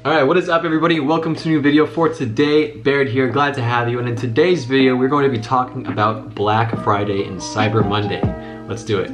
Alright, what is up everybody? Welcome to a new video for today. Baird here, glad to have you. And in today's video, we're going to be talking about Black Friday and Cyber Monday. Let's do it.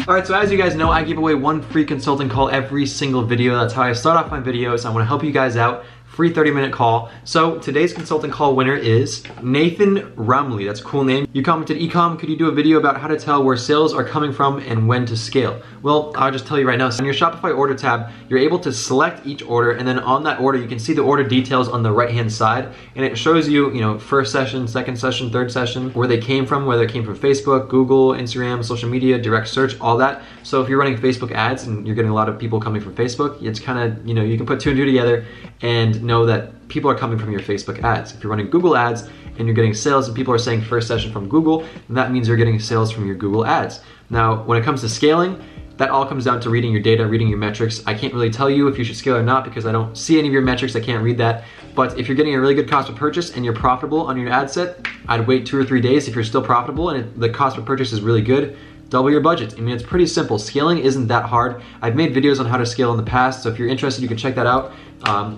Alright, so as you guys know, I give away one free consulting call every single video. That's how I start off my videos. I want to help you guys out. Free 30-minute call. So today's consulting call winner is Nathan Rumley. That's a cool name. You commented, Ecom, could you do a video about how to tell where sales are coming from and when to scale? Well, I'll just tell you right now. So in your Shopify order tab, you're able to select each order, and then on that order, you can see the order details on the right-hand side, and it shows you, first session, second session, third session, where they came from, whether it came from Facebook, Google, Instagram, social media, direct search, all that. So if you're running Facebook ads and you're getting a lot of people coming from Facebook, it's kind of, you can put two and two together and know that people are coming from your Facebook ads. If you're running Google ads and you're getting sales and people are saying first session from Google, then that means you're getting sales from your Google ads. Now, when it comes to scaling, that all comes down to reading your data, reading your metrics. I can't really tell you if you should scale or not because I don't see any of your metrics, I can't read that. But if you're getting a really good cost per purchase and you're profitable on your ad set, I'd wait 2 or 3 days. If you're still profitable and the cost per purchase is really good, double your budget. I mean, it's pretty simple. Scaling isn't that hard. I've made videos on how to scale in the past, so if you're interested, you can check that out.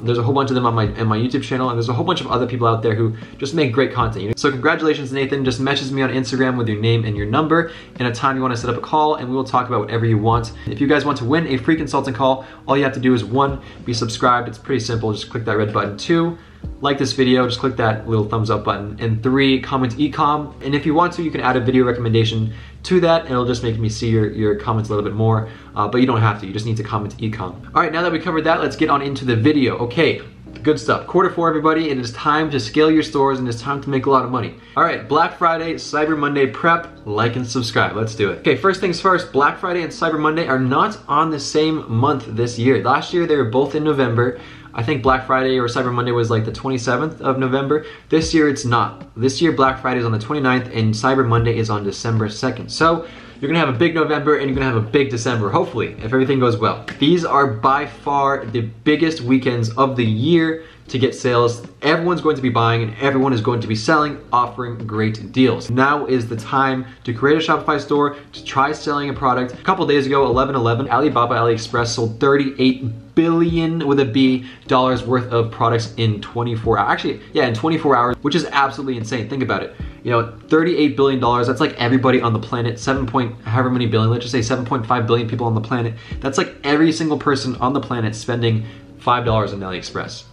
There's a whole bunch of them on my YouTube channel, and there's a whole bunch of other people out there who just make great content. So congratulations, Nathan. Just message me on Instagram with your name and your number and a time you want to set up a call, and we will talk about whatever you want. If you guys want to win a free consulting call, all you have to do is 1, be subscribed. It's pretty simple. Just click that red button. 2, like this video, just click that little thumbs up button. And 3, comment Ecom. And if you want to, you can add a video recommendation to that, and it'll just make me see your comments a little bit more, but you don't have to. You just need to comment Ecom. All right, now that we covered that, let's get on into the video. Okay, good stuff. Q4, everybody. It is time to scale your stores, and it's time to make a lot of money. All right, Black Friday, Cyber Monday prep, like and subscribe. Let's do it. Okay, first things first, Black Friday and Cyber Monday are not on the same month this year. Last year, they were both in November. I think Black Friday or Cyber Monday was like the 27th of November. This year it's not. This year Black Friday is on the 29th and Cyber Monday is on December 2nd. So you're gonna have a big November and you're gonna have a big December, hopefully, if everything goes well. These are by far the biggest weekends of the year to get sales. Everyone's going to be buying and everyone is going to be selling, offering great deals. Now is the time to create a Shopify store, to try selling a product. A couple days ago, 11/11, Alibaba AliExpress sold $38 billion with a B dollars worth of products in 24 hours. Actually, yeah, in 24 hours, which is absolutely insane. Think about it. $38 billion, that's like everybody on the planet, 7 point however many billion, let's just say 7.5 billion people on the planet. That's like every single person on the planet spending $5 on AliExpress.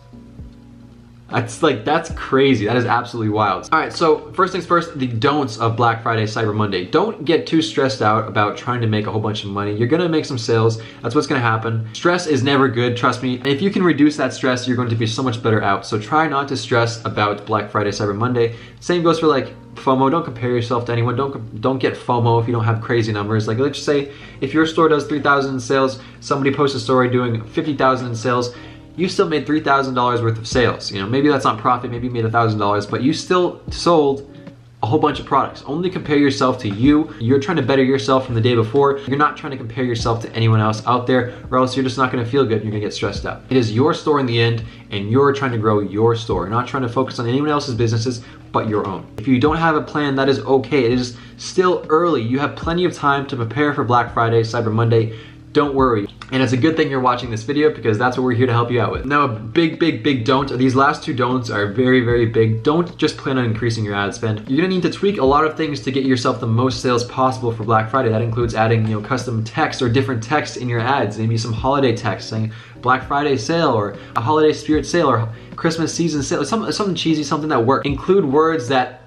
That's crazy. That is absolutely wild. All right, so first things first, the don'ts of Black Friday, Cyber Monday. Don't get too stressed out about trying to make a whole bunch of money. You're gonna make some sales. That's what's gonna happen. Stress is never good, trust me. And if you can reduce that stress, you're going to be so much better out. So try not to stress about Black Friday, Cyber Monday. Same goes for like FOMO. Don't compare yourself to anyone. Don't get FOMO if you don't have crazy numbers. Like, let's just say if your store does 3,000 in sales, somebody posts a story doing 50,000 in sales, you still made $3,000 worth of sales. Maybe that's not profit, maybe you made $1,000, but you still sold a whole bunch of products. Only compare yourself to you. You're trying to better yourself from the day before. You're not trying to compare yourself to anyone else out there, or else you're just not gonna feel good and you're gonna get stressed out. It is your store in the end, and you're trying to grow your store. You're not trying to focus on anyone else's businesses, but your own. If you don't have a plan, that is okay. It is still early. You have plenty of time to prepare for Black Friday, Cyber Monday. Don't worry. And it's a good thing you're watching this video because that's what we're here to help you out with. Now, a big don't. These last 2 don'ts are very big. Don't just plan on increasing your ad spend. You're gonna need to tweak a lot of things to get yourself the most sales possible for Black Friday. That includes adding, custom text or different text in your ads. Maybe some holiday text saying Black Friday sale or a holiday spirit sale or Christmas season sale. Something cheesy, something that works. Include words that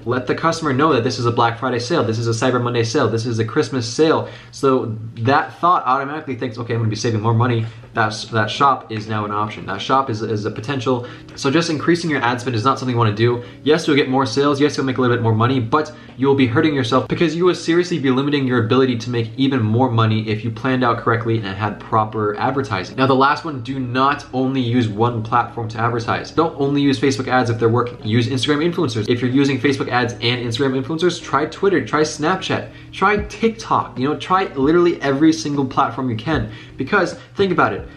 let the customer know that this is a Black Friday sale, this is a Cyber Monday sale, this is a Christmas sale. So that thought automatically thinks, okay, I'm gonna be saving more money. That shop is now an option. That shop is a potential. So just increasing your ad spend is not something you wanna do. Yes, you'll get more sales, yes, you'll make a little bit more money, but you'll be hurting yourself because you will seriously be limiting your ability to make even more money if you planned out correctly and had proper advertising. Now the last one, do not only use one platform to advertise. Don't only use Facebook ads if they're working. Use Instagram influencers. If you're using Facebook ads and Instagram influencers, try Twitter, try Snapchat, try TikTok, try literally every single platform you can. Because think about it,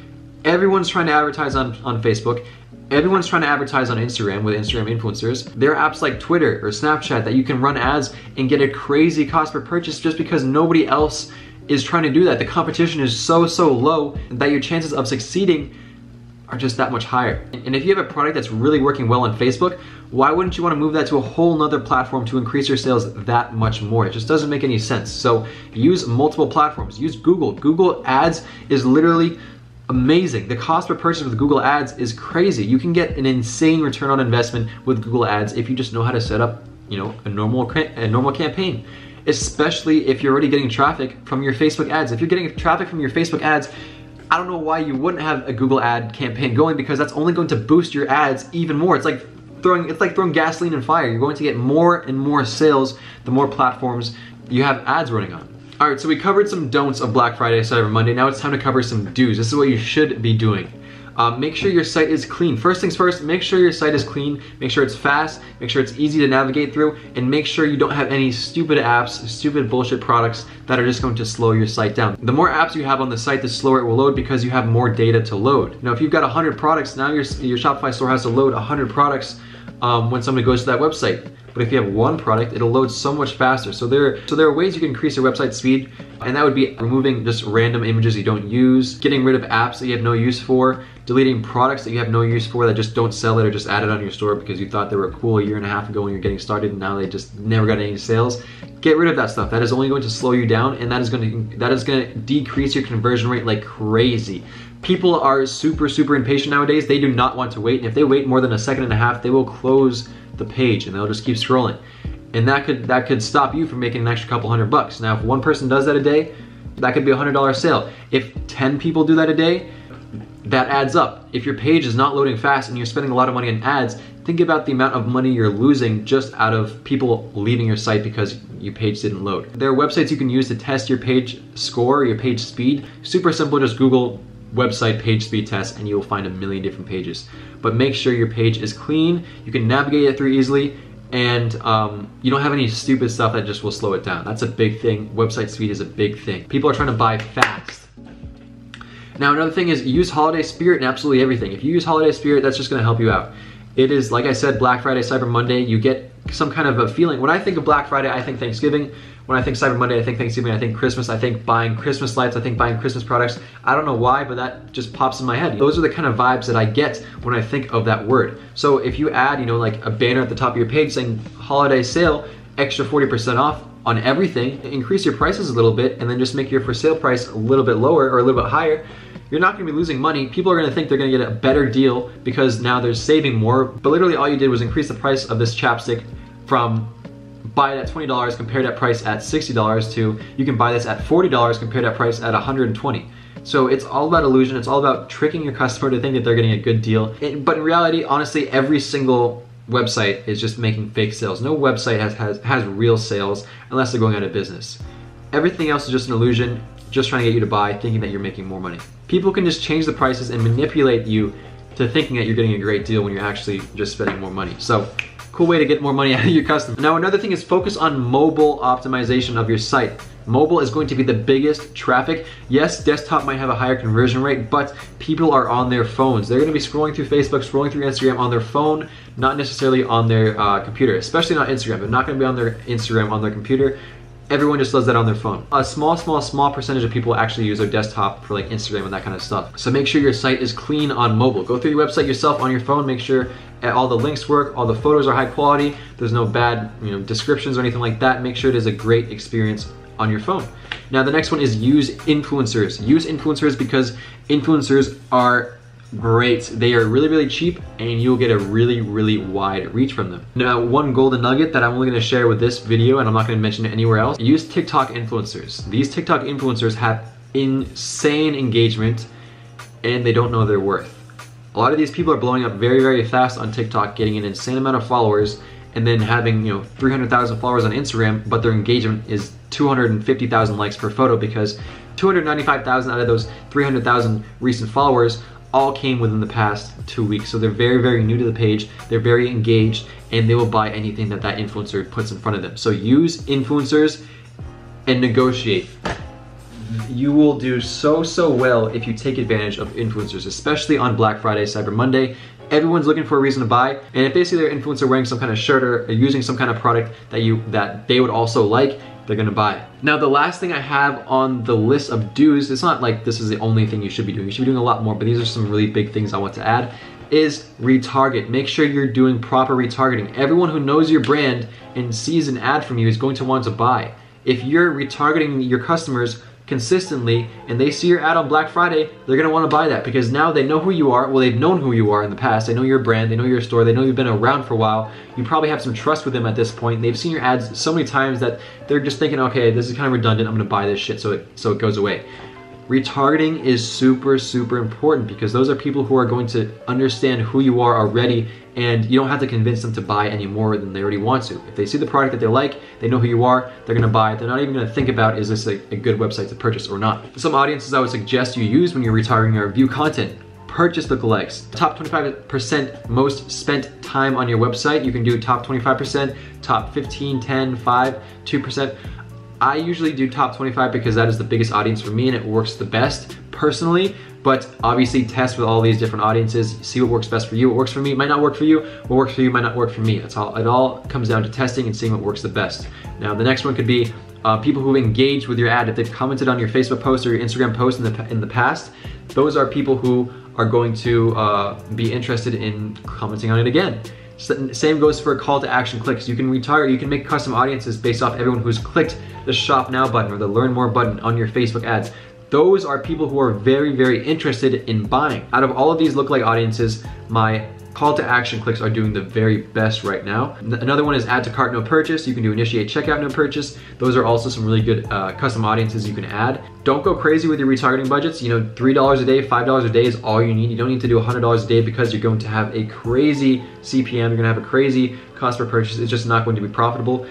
everyone's trying to advertise on Facebook. Everyone's trying to advertise on Instagram with Instagram influencers. There are apps like Twitter or Snapchat that you can run ads and get a crazy cost per purchase just because nobody else is trying to do that. The competition is so low that your chances of succeeding are just that much higher. And if you have a product that's really working well on Facebook, why wouldn't you want to move that to a whole nother platform to increase your sales that much more? It just doesn't make any sense. So use multiple platforms. Use Google. Google Ads is literally amazing. The cost per purchase with Google Ads is crazy. You can get an insane return on investment with Google Ads if you just know how to set up, a normal campaign. Especially if you're already getting traffic from your Facebook ads. If you're getting traffic from your Facebook ads, I don't know why you wouldn't have a Google ad campaign going, because that's only going to boost your ads even more. It's like throwing gasoline in fire. You're going to get more and more sales the more platforms you have ads running on. All right, so we covered some don'ts of Black Friday, Cyber Monday. Now it's time to cover some do's. This is what you should be doing. Make sure your site is clean. First things first, make sure your site is clean, make sure it's fast, make sure it's easy to navigate through, and make sure you don't have any stupid apps, stupid bullshit products that are just going to slow your site down. The more apps you have on the site, the slower it will load because you have more data to load. Now, if you've got 100 products, now your Shopify store has to load 100 products when somebody goes to that website. But if you have one product, it'll load so much faster. So there are ways you can increase your website speed, and that would be removing just random images you don't use, getting rid of apps that you have no use for, deleting products that you have no use for that just don't sell it or just added on your store because you thought they were cool a year and a half ago when you're getting started and now they just never got any sales. Get rid of that stuff. That is only going to slow you down, and that is going to decrease your conversion rate like crazy. People are super impatient nowadays. They do not want to wait, and if they wait more than a second and a half, they will close the page and they'll just keep scrolling. And that could stop you from making an extra couple $100. Now, if one person does that a day, that could be a $100 sale. If 10 people do that a day, that adds up. If your page is not loading fast and you're spending a lot of money on ads, think about the amount of money you're losing just out of people leaving your site because your page didn't load. There are websites you can use to test your page score, your page speed. Super simple, just Google website page speed test and you'll find a million different pages. But make sure your page is clean, you can navigate it through easily, and you don't have any stupid stuff that just will slow it down. That's a big thing. Website speed is a big thing. People are trying to buy fast. Now, another thing is use holiday spirit in absolutely everything. If you use holiday spirit, that's just gonna help you out. It is, like I said, Black Friday, Cyber Monday, you get some kind of a feeling. When I think of Black Friday, I think Thanksgiving. When I think Cyber Monday, I think Thanksgiving, I think Christmas, I think buying Christmas lights, I think buying Christmas products. I don't know why, but that just pops in my head. Those are the kind of vibes that I get when I think of that word. So if you add, like a banner at the top of your page saying holiday sale, extra 40% off on everything, increase your prices a little bit, and then just make your for sale price a little bit lower or a little bit higher, you're not gonna be losing money. People are gonna think they're gonna get a better deal because now they're saving more, but literally all you did was increase the price of this chapstick from buy it at $20 compared at price at $60 to you can buy this at $40 compared at price at $120. So it's all about illusion. It's all about tricking your customer to think that they're getting a good deal. But in reality, honestly, every single website is just making fake sales. No website has real sales unless they're going out of business. Everything else is just an illusion, just trying to get you to buy, thinking that you're making more money. People can just change the prices and manipulate you to thinking that you're getting a great deal when you're actually just spending more money. So, cool way to get more money out of your customer. Now, another thing is focus on mobile optimization of your site. Mobile is going to be the biggest traffic. Yes, desktop might have a higher conversion rate, but people are on their phones. They're gonna be scrolling through Facebook, scrolling through Instagram on their phone, not necessarily on their computer, especially not Instagram. They're not gonna be on their Instagram on their computer. Everyone just does that on their phone. A small percentage of people actually use their desktop for like Instagram and that kind of stuff. So make sure your site is clean on mobile. Go through your website yourself on your phone, make sure all the links work, all the photos are high quality, there's no bad descriptions or anything like that. Make sure it is a great experience on your phone. Now the next one is use influencers. Use influencers because influencers are great. They are really cheap and you'll get a really wide reach from them. Now, one golden nugget that I'm only gonna share with this video and I'm not gonna mention it anywhere else, use TikTok influencers. These TikTok influencers have insane engagement and they don't know their worth. A lot of these people are blowing up very fast on TikTok, getting an insane amount of followers and then having 300,000 followers on Instagram, but their engagement is 250,000 likes per photo because 295,000 out of those 300,000 recent followers all came within the past 2 weeks. So they're very new to the page, they're very engaged, and they will buy anything that influencer puts in front of them. So use influencers and negotiate. You will do so well if you take advantage of influencers, especially on Black Friday, Cyber Monday. Everyone's looking for a reason to buy, and if they see their influencer wearing some kind of shirt or using some kind of product that they would also like, they're gonna buy it. Now, the last thing I have on the list of do's, it's not like this is the only thing you should be doing. You should be doing a lot more, but these are some really big things I want to add, is retarget. Make sure you're doing proper retargeting. Everyone who knows your brand and sees an ad from you is going to want to buy. If you're retargeting your customers consistently and they see your ad on Black Friday, they're gonna wanna buy that because now they know who you are. Well, they've known who you are in the past. They know your brand, they know your store, they know you've been around for a while. You probably have some trust with them at this point. They've seen your ads so many times that they're just thinking, okay, this is kind of redundant, I'm gonna buy this shit so it goes away. Retargeting is super, super important because those are people who are going to understand who you are already, and you don't have to convince them to buy any more than they already want to. If they see the product that they like, they know who you are, they're gonna buy it. They're not even gonna think about, is this a good website to purchase or not. Some audiences I would suggest you use when you're retargeting or review content: purchase lookalikes. Top 25% most spent time on your website. You can do top 25%, top 15, 10, 5, 2%. I usually do top 25 because that is the biggest audience for me and it works the best personally, but obviously test with all these different audiences, see what works best for you. What works for me might not work for you, what works for you might not work for me. It all comes down to testing and seeing what works the best. Now the next one could be people who engage with your ad. If they've commented on your Facebook post or your Instagram post in the past, those are people who are going to be interested in commenting on it again. Same goes for call to action clicks. You can retarget, you can make custom audiences based off everyone who's clicked the shop now button or the learn more button on your Facebook ads. Those are people who are very, very interested in buying. Out of all of these lookalike audiences, my call to action clicks are doing the very best right now. Another one is add to cart no purchase. You can do initiate checkout no purchase. Those are also some really good custom audiences you can add. Don't go crazy with your retargeting budgets. You know, $3 a day, $5 a day is all you need. You don't need to do $100 a day because you're going to have a crazy CPM. You're gonna have a crazy cost per purchase. It's just not going to be profitable.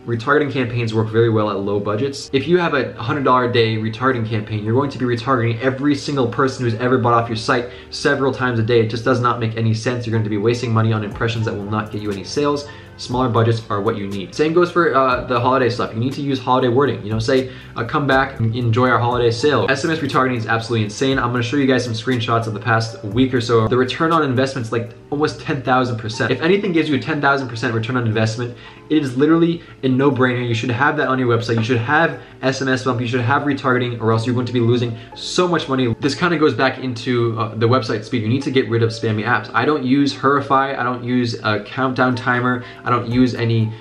Retargeting campaigns work very well at low budgets. If you have a $100 a day retargeting campaign, you're going to be retargeting every single person who's ever bought off your site several times a day. It just does not make any sense. You're going to be wasting money on impressions that will not get you any sales. Smaller budgets are what you need. Same goes for the holiday stuff. You need to use holiday wording. You know, say, come back and enjoy our holiday sale. SMS retargeting is absolutely insane. I'm gonna show you guys some screenshots of the past week or so. The return on investment is like almost 10,000%. If anything gives you a 10,000% return on investment, it is literally a no-brainer. You should have that on your website. You should have SMS bump. You should have retargeting, or else you're going to be losing so much money. This kind of goes back into the website speed. You need to get rid of spammy apps. I don't use Hurify. I don't use a countdown timer. I don't use any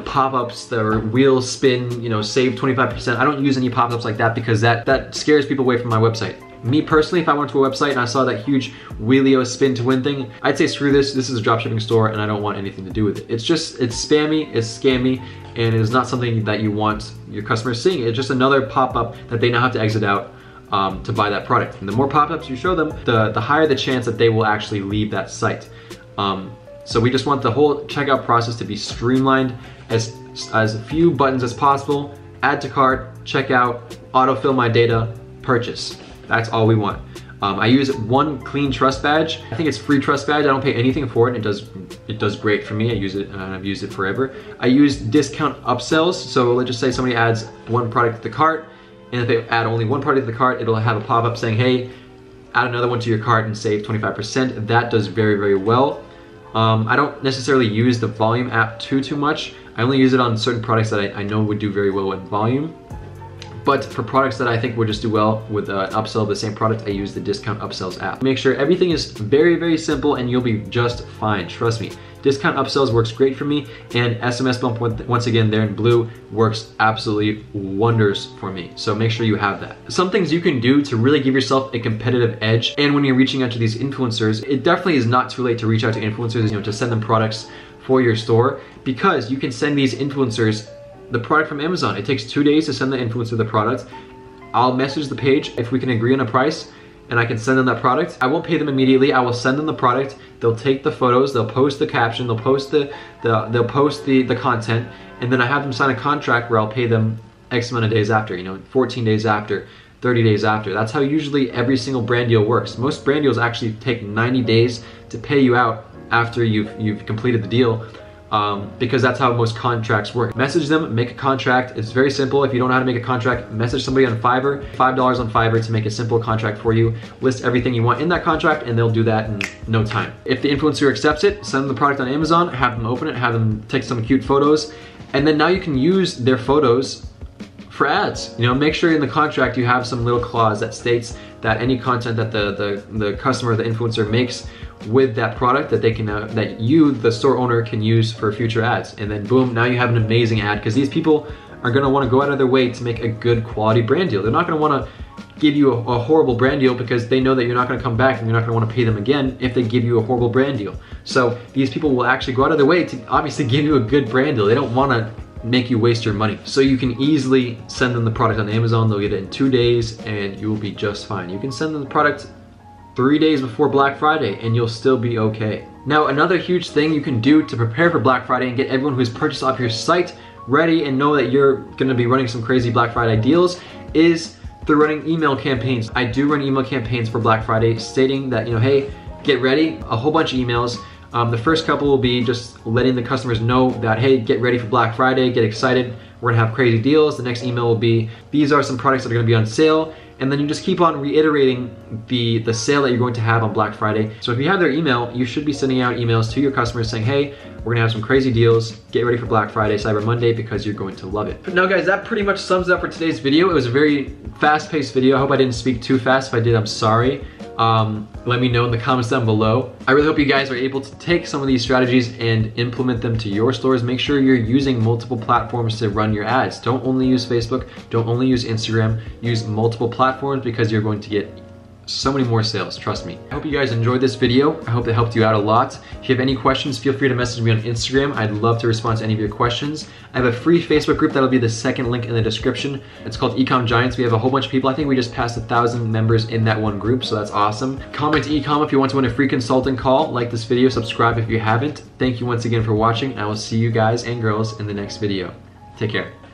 pop-ups or wheel spin, save 25%. I don't use any pop-ups like that because that scares people away from my website. Me personally, if I went to a website and I saw that huge Wheelio spin to win thing, I'd say screw this. This is a dropshipping store and I don't want anything to do with it. It's spammy, it's scammy, and it is not something that you want your customers seeing. It's just another pop-up that they now have to exit out to buy that product. And the more pop-ups you show them, the higher the chance that they will actually leave that site. So we just want the whole checkout process to be streamlined, as few buttons as possible. Add to cart, checkout, autofill my data, purchase. That's all we want. I use one clean trust badge. I think it's free trust badge. I don't pay anything for it. It does great for me. I use it and I've used it forever. I use discount upsells. So let's just say somebody adds one product to the cart, and if they add only one product to the cart, it'll have a pop-up saying, hey, add another one to your cart and save 25%. That does very, very well. I don't necessarily use the volume app too much. I only use it on certain products that I know would do very well with volume. But for products that I think would just do well with an upsell of the same product, I use the discount upsells app. Make sure everything is very, very simple and you'll be just fine, trust me. Discount upsells works great for me, and SMS bump, once again there in blue, works absolutely wonders for me. So make sure you have that. Some things you can do to really give yourself a competitive edge, and when you're reaching out to these influencers, it definitely is not too late to reach out to influencers, to send them products for your store, because you can send these influencers the product from Amazon. It takes 2 days to send the influencer the product. I'll message the page if we can agree on a price, and I can send them that product. I won't pay them immediately. I will send them the product. They'll take the photos, they'll post the caption, they'll post the content, and then I have them sign a contract where I'll pay them X amount of days after, 14 days after, 30 days after. That's how usually every single brand deal works. Most brand deals actually take 90 days to pay you out after you've completed the deal. because that's how most contracts work. Message them, make a contract. It's very simple. If you don't know how to make a contract, message somebody on Fiverr, $5 on Fiverr to make a simple contract for you. List everything you want in that contract and they'll do that in no time. If the influencer accepts it, send them the product on Amazon, have them open it, have them take some cute photos, and then now you can use their photos for ads. You know, make sure in the contract you have some little clause that states that any content that the customer, the influencer makes with that product, that they can that you, the store owner, can use for future ads. And then boom, now you have an amazing ad, because these people are going to want to go out of their way to make a good quality brand deal. They're not going to want to give you a horrible brand deal, because they know that you're not going to come back and you're not going to want to pay them again if they give you a horrible brand deal. So these people will actually go out of their way to obviously give you a good brand deal. They don't want to make you waste your money. So you can easily send them the product on Amazon. They'll get it in 2 days and you will be just fine. You can send them the product 3 days before Black Friday and you'll still be okay. Now, another huge thing you can do to prepare for Black Friday and get everyone who has purchased off your site ready and know that you're gonna be running some crazy Black Friday deals is through running email campaigns. I do run email campaigns for Black Friday stating that, you know, hey, get ready, a whole bunch of emails. The first couple will be just letting the customers know that, hey, get ready for Black Friday, get excited, we're gonna have crazy deals. The next email will be, these are some products that are gonna be on sale. And then you just keep on reiterating the sale that you're going to have on Black Friday. So if you have their email, you should be sending out emails to your customers saying, hey, we're gonna have some crazy deals, get ready for Black Friday, Cyber Monday, because you're going to love it. But now guys, that pretty much sums it up for today's video. It was a very fast-paced video. I hope I didn't speak too fast. If I did, I'm sorry. Let me know in the comments down below. I really hope you guys are able to take some of these strategies and implement them to your stores. Make sure you're using multiple platforms to run your ads. Don't only use Facebook, don't only use Instagram, use multiple platforms, because you're going to get so many more sales, trust me. I hope you guys enjoyed this video. I hope it helped you out a lot. If you have any questions, feel free to message me on Instagram. I'd love to respond to any of your questions. I have a free Facebook group that'll be the second link in the description. It's called Ecom Giants. We have a whole bunch of people. I think we just passed 1,000 members in that one group, so that's awesome. Comment to Ecom if you want to win a free consulting call. Like this video, subscribe if you haven't. Thank you once again for watching. I will see you guys and girls in the next video. Take care.